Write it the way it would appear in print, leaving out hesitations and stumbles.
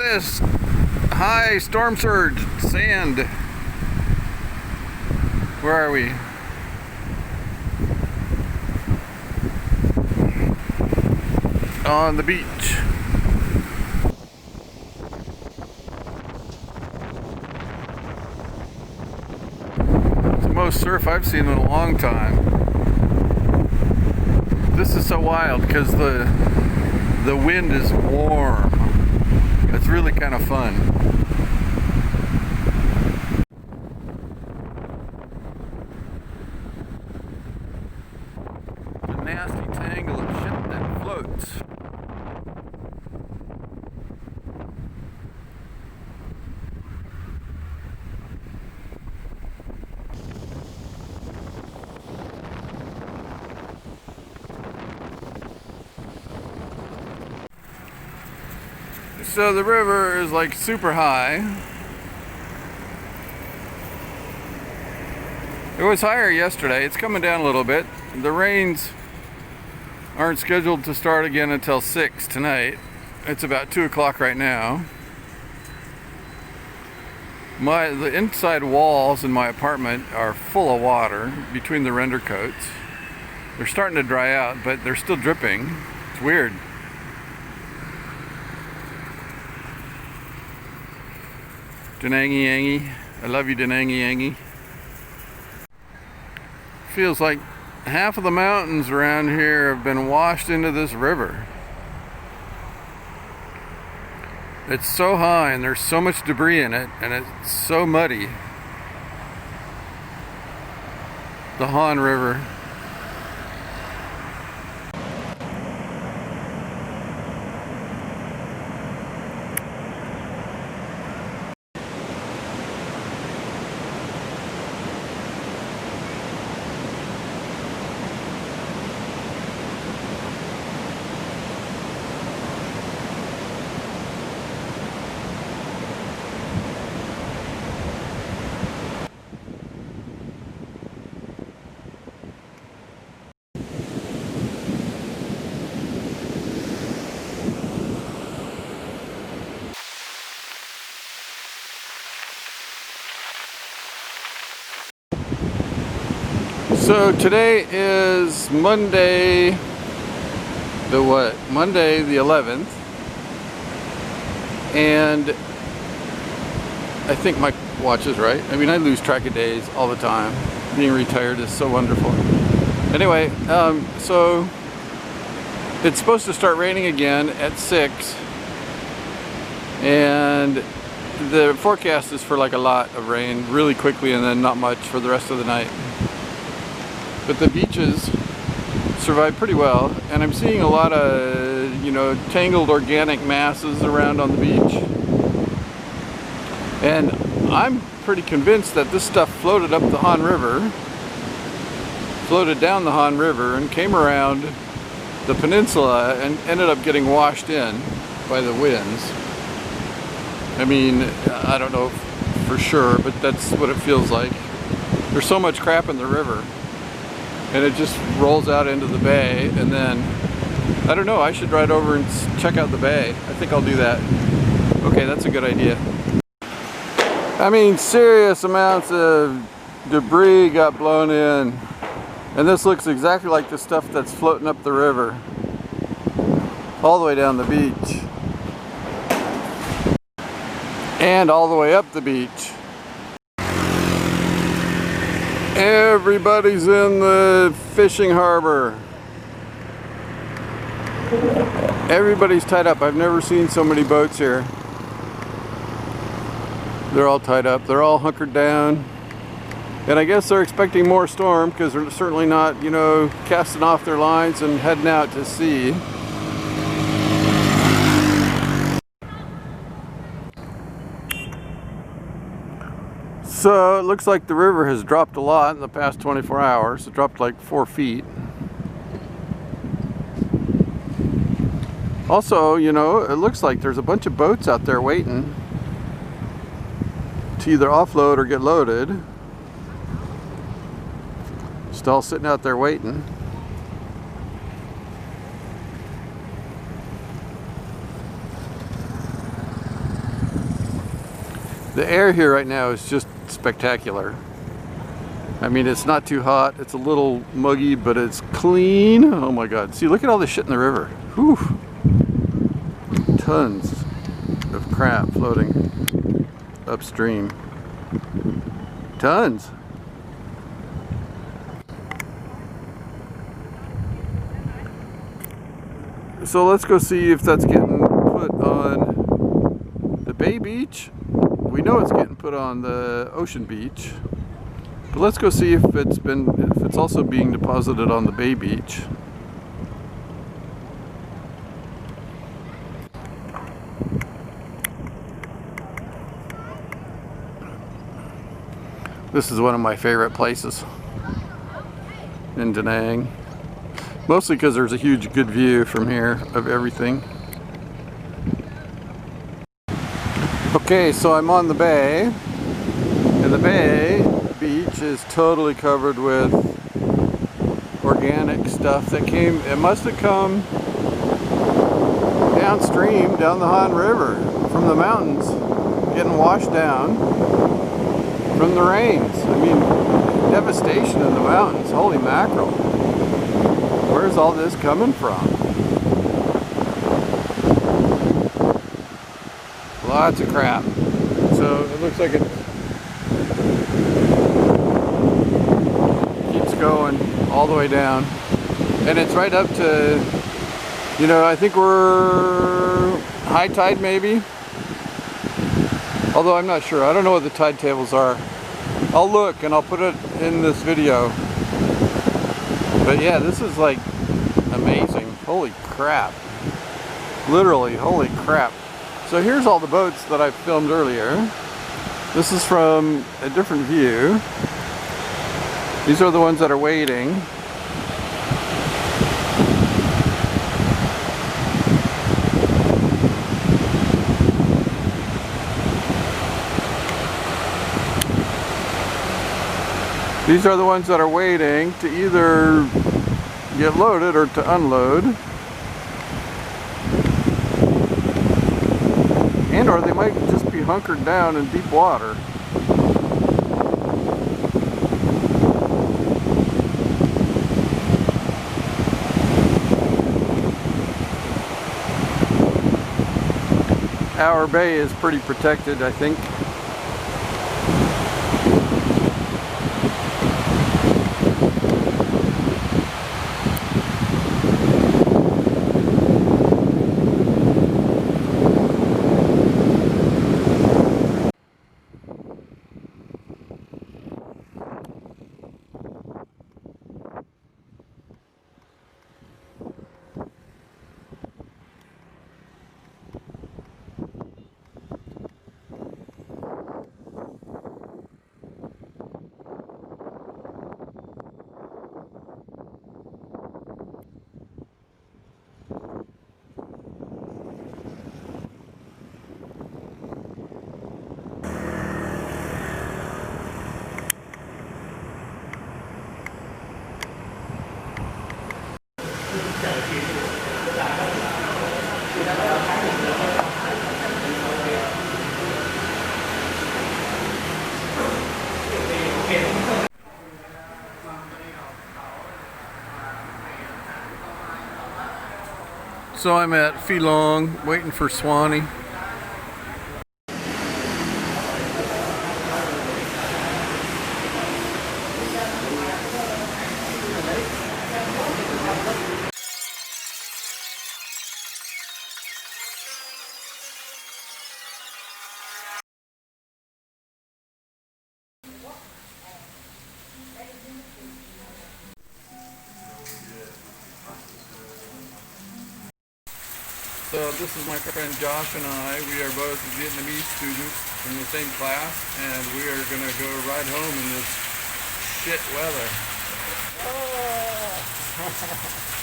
this high storm surge sand. Where are we? On the beach. It's the most surf I've seen in a long time. This is so wild because the wind is warm. It's really kind of fun. A nasty tangle of shit that floats. So the river is like super high. It was higher yesterday. It's coming down a little bit. The rains aren't scheduled to start again until 6 tonight. It's about 2 o'clock right now. The inside walls in my apartment are full of water between the render coats. They're starting to dry out, but they're still dripping. It's weird. DaNangy yangy. I love you, DaNangy yangy. Feels like half of the mountains around here have been washed into this river. It's so high and there's so much debris in it, and it's so muddy. The Han River. So today is Monday, Monday the 11th, and I think my watch is right. I mean, I lose track of days all the time. Being retired is so wonderful. Anyway, so it's supposed to start raining again at 6, and the forecast is for like a lot of rain really quickly and then not much for the rest of the night. But the beaches survive pretty well, and I'm seeing a lot of, tangled organic masses around on the beach. And I'm pretty convinced that this stuff floated up the Han River, floated down the Han River, and came around the peninsula and ended up getting washed in by the winds. I mean, I don't know for sure, but that's what it feels like. There's so much crap in the river. And it just rolls out into the bay, and then, I don't know, I should ride over and check out the bay. I think I'll do that. Okay, that's a good idea. I mean, serious amounts of debris got blown in. And this looks exactly like the stuff that's floating up the river. All the way down the beach. And all the way up the beach. Everybody's in the fishing harbor. Everybody's tied up. I've never seen so many boats here. They're all tied up. They're all hunkered down. And I guess they're expecting more storm because they're certainly not, casting off their lines and heading out to sea. So it looks like the river has dropped a lot in the past 24 hours. It dropped like 4 feet. Also, it looks like there's a bunch of boats out there waiting to either offload or get loaded. Just all sitting out there waiting. The air here right now is just spectacular. I mean, it's not too hot, it's a little muggy, but it's clean. Oh my God, see, look at all this shit in the river. Whew. Tons of crap floating upstream. Tons. So let's go see if that's getting put on the Bay Beach. We know it's getting put on the Ocean Beach. But let's go see if it's also being deposited on the Bay Beach. This is one of my favorite places in DaNang. Mostly because there's a huge good view from here of everything. Okay, so I'm on the bay, and the Bay Beach is totally covered with organic stuff that came, it must have come downstream, down the Han River, from the mountains, getting washed down from the rains. I mean, devastation in the mountains, holy mackerel. Where's all this coming from? Lots of crap. So it looks like it keeps going all the way down. And it's right up to, you know, I think we're high tide maybe. Although I'm not sure. I don't know what the tide tables are. I'll look and I'll put it in this video. But yeah, this is like amazing. Holy crap. Literally, holy crap. So here's all the boats that I filmed earlier. This is from a different view. These are the ones that are waiting. These are the ones that are waiting to either get loaded or to unload. And or they might just be hunkered down in deep water. Our bay is pretty protected, I think. So I'm at Pheelong waiting for Swanee. So this is my friend Josh and I. We are both Vietnamese students in the same class, and we are going to go ride home in this shit weather. Oh.